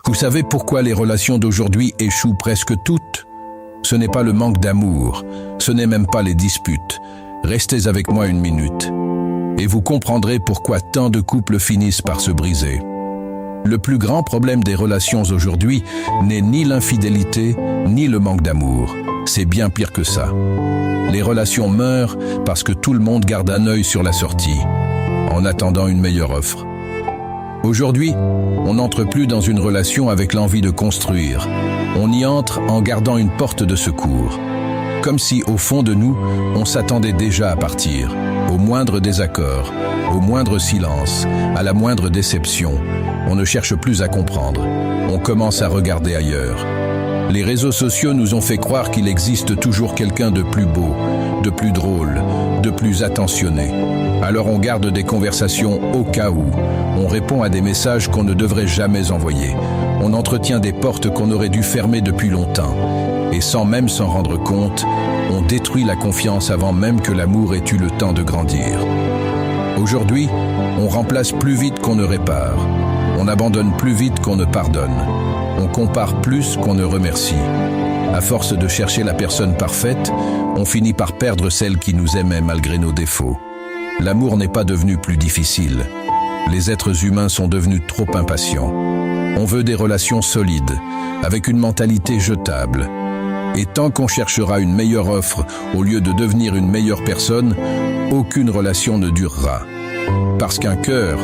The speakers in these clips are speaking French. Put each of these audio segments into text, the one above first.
Vous savez pourquoi les relations d'aujourd'hui échouent presque toutes? Ce n'est pas le manque d'amour, ce n'est même pas les disputes. Restez avec moi une minute, et vous comprendrez pourquoi tant de couples finissent par se briser. Le plus grand problème des relations aujourd'hui n'est ni l'infidélité, ni le manque d'amour. C'est bien pire que ça. Les relations meurent parce que tout le monde garde un œil sur la sortie, en attendant une meilleure offre. Aujourd'hui, on n'entre plus dans une relation avec l'envie de construire. On y entre en gardant une porte de secours. Comme si, au fond de nous, on s'attendait déjà à partir. Au moindre désaccord, au moindre silence, à la moindre déception, on ne cherche plus à comprendre. On commence à regarder ailleurs. Les réseaux sociaux nous ont fait croire qu'il existe toujours quelqu'un de plus beau, de plus drôle, de plus attentionné. Alors on garde des conversations au cas où. On répond à des messages qu'on ne devrait jamais envoyer. On entretient des portes qu'on aurait dû fermer depuis longtemps. Et sans même s'en rendre compte, on détruit la confiance avant même que l'amour ait eu le temps de grandir. Aujourd'hui, on remplace plus vite qu'on ne répare. On abandonne plus vite qu'on ne pardonne. On compare plus qu'on ne remercie. À force de chercher la personne parfaite, on finit par perdre celle qui nous aimait malgré nos défauts. L'amour n'est pas devenu plus difficile. Les êtres humains sont devenus trop impatients. On veut des relations solides, avec une mentalité jetable. Et tant qu'on cherchera une meilleure offre au lieu de devenir une meilleure personne, aucune relation ne durera. Parce qu'un cœur,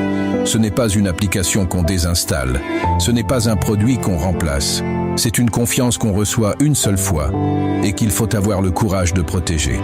ce n'est pas une application qu'on désinstalle, ce n'est pas un produit qu'on remplace, c'est une confiance qu'on reçoit une seule fois et qu'il faut avoir le courage de protéger.